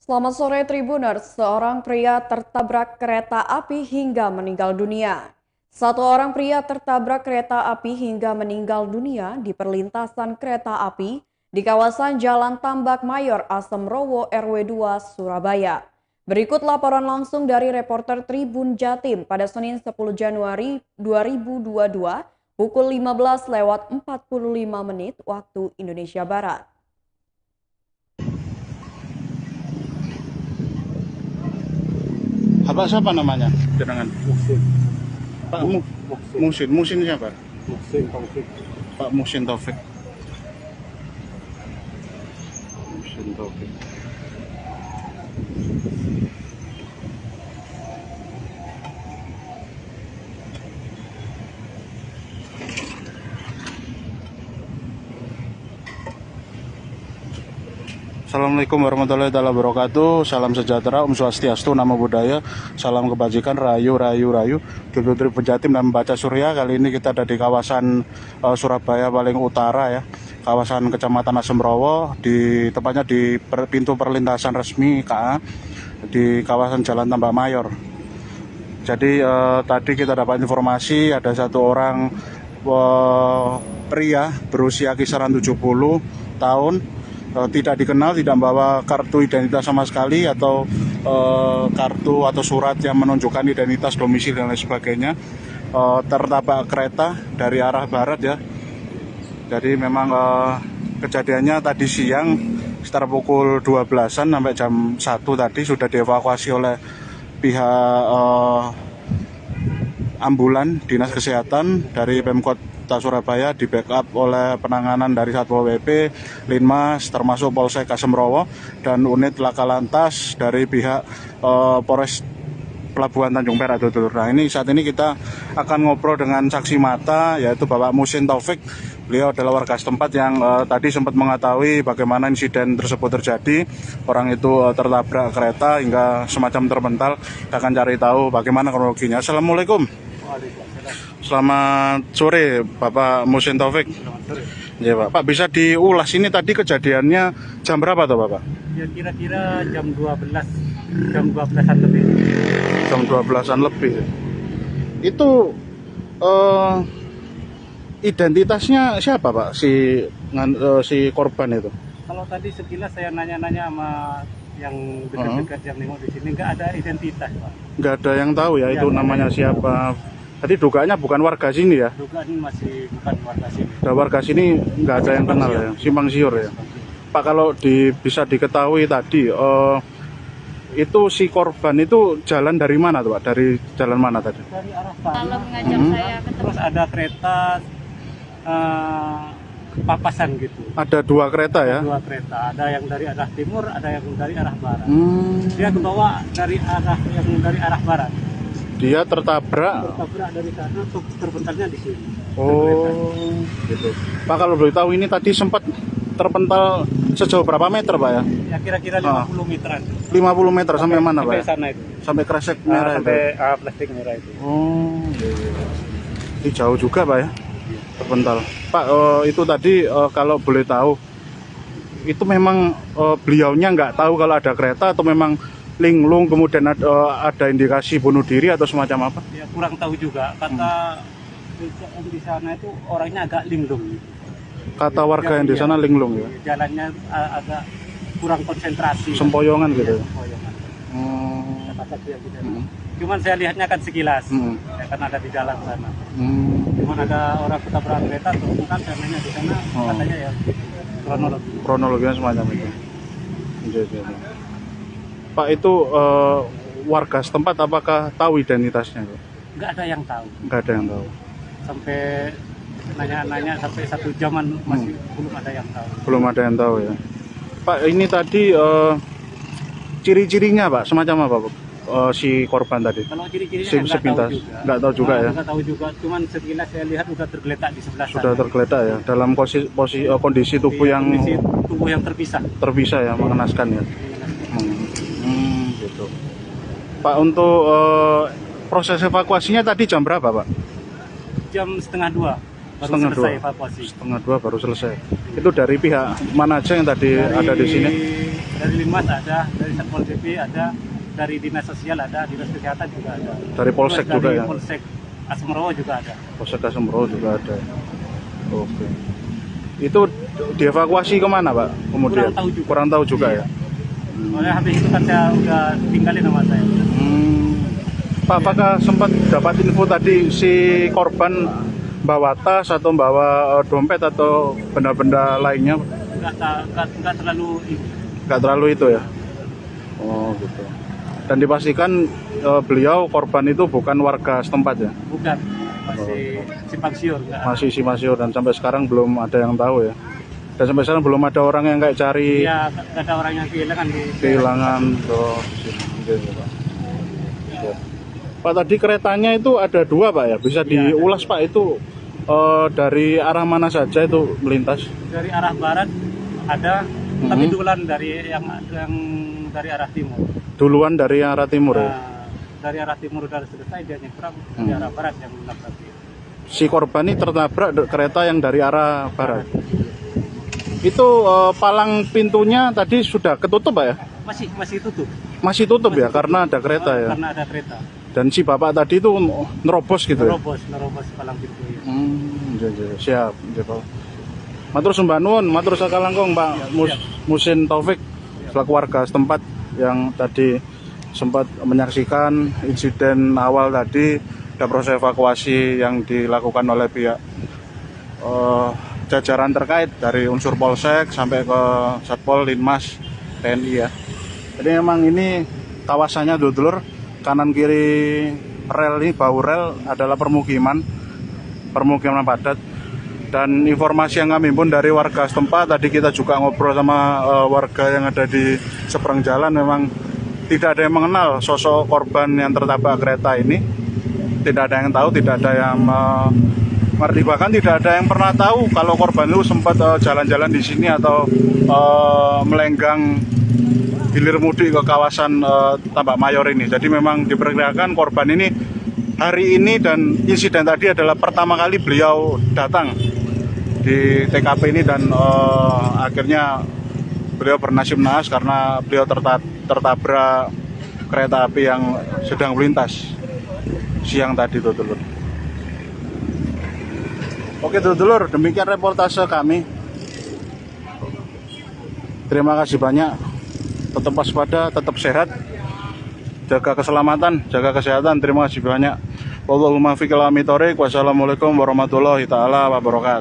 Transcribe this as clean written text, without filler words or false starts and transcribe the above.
Selamat sore Tribuners, seorang pria tertabrak kereta api hingga meninggal dunia. Satu orang pria tertabrak kereta api hingga meninggal dunia di perlintasan kereta api di kawasan Jalan Tambak Mayor Asemrowo RW 2 Surabaya. Berikut laporan langsung dari reporter Tribun Jatim pada Senin 10 Januari 2022 pukul 15:45 waktu Indonesia Barat. Apa siapa namanya? Jenengan. Muhsin. Pak Muhsin. Musin. Musin siapa? Muhsin Taufik. Pak Musin Taufik. Musin Taufik. Assalamualaikum warahmatullahi wabarakatuh. Salam sejahtera, Om Swastiastu, Namo Buddhaya, salam kebajikan, rayu, rayu, rayu. Tribun Jatim dan Baca Surya. Kali ini kita ada di kawasan Surabaya paling utara ya, kawasan Kecamatan Asemrowo, tepatnya di pintu perlintasan resmi KA di kawasan Jalan Tambak Mayor. Jadi tadi kita dapat informasi ada satu orang pria berusia kisaran 70 tahun. Tidak dikenal, tidak membawa kartu identitas sama sekali atau kartu atau surat yang menunjukkan identitas domisili dan lain sebagainya, tertabrak kereta dari arah barat ya. Jadi memang kejadiannya tadi siang sekitar pukul 12-an sampai jam 1 tadi sudah dievakuasi oleh pihak ambulan Dinas Kesehatan dari Pemkot Surabaya, di backup oleh penanganan dari Satpol PP, Linmas, termasuk Polsek Asemrowo dan unit Laka Lantas dari pihak Polres Pelabuhan Tanjung Perak. Nah, saat ini kita akan ngobrol dengan saksi mata yaitu Bapak Musin Taufik. Beliau adalah warga setempat yang tadi sempat mengetahui bagaimana insiden tersebut terjadi. Orang itu tertabrak kereta hingga semacam terpental. Kita akan cari tahu bagaimana kronologinya. Assalamualaikum. Selamat sore Bapak Musin Taufik. Selamat sore. Ya Pak, bisa diulas ini tadi kejadiannya jam berapa tuh Bapak? Ya kira-kira jam 12-an lebih. Jam 12-an lebih. Itu identitasnya siapa Pak si korban itu? Kalau tadi sekilas saya nanya-nanya sama yang dekat-dekat yang nengok di sini, nggak ada identitas, Pak. Nggak ada yang tahu ya, itu Ya, namanya siapa. Tadi dugaannya bukan warga sini ya? Dugaan masih bukan warga sini. Ada warga sini nggak ada yang kenal ya, simpang siur ya. Pak, kalau bisa diketahui tadi, itu si korban itu jalan dari mana tuh Pak? Dari jalan mana tadi? Dari arah sana. Kalau mengajak saya ke Terus ada kereta papasan gitu. Ada dua kereta ya? Dua kereta, ada yang dari arah timur, ada yang dari arah barat. Hmm. Dia kebawa dari arah barat. Dia tertabrak. Dari sana terpentalnya di sini. Oh, gitu. Pak, kalau boleh tahu ini tadi sempat terpental sejauh berapa meter Pak ya? Ya kira-kira 50 meteran. 50 meter sampai mana Pak Sampai ya? sana itu. Sampai kresek merah itu? Sampai plastik merah itu. Oh, iya, iya. Ini jauh juga Pak ya? Terpental. Pak, itu tadi kalau boleh tahu, itu memang beliaunya nggak tahu kalau ada kereta atau memang linglung kemudian ada indikasi bunuh diri atau semacam apa? Ya kurang tahu juga. Kata di sana itu orangnya agak linglung. Kata warga yang di sana linglung ya? Jalannya agak kurang konsentrasi. Sempoyongan gitu ya? Sempoyongan. Hmm. Kata dia gitu. Cuman saya lihatnya kan sekilas. Hmm. Ya, kan ada di dalam sana. Hmm. Cuman ada orang ketabrak kereta tuh kan karenanya di sana katanya ya kronologi. Kronologinya semacam itu. Iya, iya, iya. Pak, itu warga setempat apakah tahu identitasnya? Nggak ada yang tahu. Nggak ada yang tahu. Sampai nanya-nanya sampai 1 jaman masih belum ada yang tahu. Belum ada yang tahu ya. Pak, ini tadi ciri-cirinya Pak semacam apa Pak? Si korban tadi? Kalau ciri-cirinya Sepintas nggak tahu juga ya? Nggak tahu juga. Cuman sekilas saya lihat udah tergeletak di sebelah Sudah sana. tergeletak ya dalam kondisi tubuh yang Kondisi tubuh yang terpisah. terpisah ya, mengenaskan ya. Gitu. Pak, untuk proses evakuasinya tadi jam berapa Pak? Jam setengah 2. baru selesai evakuasi. Setengah 2 baru selesai. Itu dari pihak mana aja yang tadi ada di sini? Dari Linmas ada, dari Satpol PP ada, dari Dinas Sosial ada, Dinas Kesehatan juga ada. Dari Polsek juga ya? Polsek Asemrowo juga ada. Polsek Asemrowo juga ada. Oke. Itu dievakuasi kemana Pak? Kemudian kurang tahu juga ya. Oleh habis itu kan saya udah tinggalin sama saya. Pak, apakah sempat dapat info tadi si korban bawa tas atau bawa dompet atau benda-benda lainnya? Enggak Terlalu itu ya. Oh gitu. Dan dipastikan beliau korban itu bukan warga setempat ya? Bukan, masih simpang siur. Masih simpang siur dan sampai sekarang belum ada yang tahu ya. Dan sampai sekarang belum ada orang yang kayak cari. Iya, ada orang yang kehilangan tuh. Pak, tadi keretanya itu ada 2 Pak ya? Bisa diulas Pak, itu dari arah mana saja itu melintas? Dari arah barat ada, tapi duluan dari yang dari arah timur. Duluan dari arah timur ya? Dari arah timur udah selesai, dia nyebrang di arah barat yang menabrak. Si korban ini tertabrak kereta yang dari arah barat. Itu palang pintunya tadi sudah ketutup Pak ya? Masih tutup. Masih tutup ya, karena ada kereta ya? Karena ada kereta. Dan si bapak tadi itu nerobos gitu ya? Nerobos palang pintu ya. Siap. Matur sembah nuwun, matur sakalangkung Pak Musin Taufik selaku warga setempat yang tadi sempat menyaksikan insiden awal tadi dan proses evakuasi yang dilakukan oleh pihak jajaran terkait dari unsur Polsek sampai ke Satpol, Linmas, TNI ya. Jadi memang ini kawasannya dulur, kanan kiri rel ini, bahu rel adalah permukiman padat. Dan informasi yang kami pun dari warga setempat, tadi kita juga ngobrol sama warga yang ada di seberang jalan, memang tidak ada yang mengenal sosok korban yang tertabrak kereta ini. Tidak ada yang tahu, tidak ada yang mengerti, bahkan tidak ada yang pernah tahu kalau korban itu sempat jalan-jalan di sini atau melenggang hilir mudik ke kawasan Tambak Mayor ini. Jadi memang diperkirakan korban ini hari ini dan insiden tadi adalah pertama kali beliau datang di TKP ini, dan akhirnya beliau bernasib naas karena beliau tertabrak kereta api yang sedang melintas siang tadi tuh dulur. Oke dulur, demikian reportase kami. Terima kasih banyak. Tetap waspada, tetap sehat, jaga keselamatan, jaga kesehatan. Terima kasih banyak. Wallahumma fiqh. Wassalamualaikum warahmatullahi taala wabarakatuh.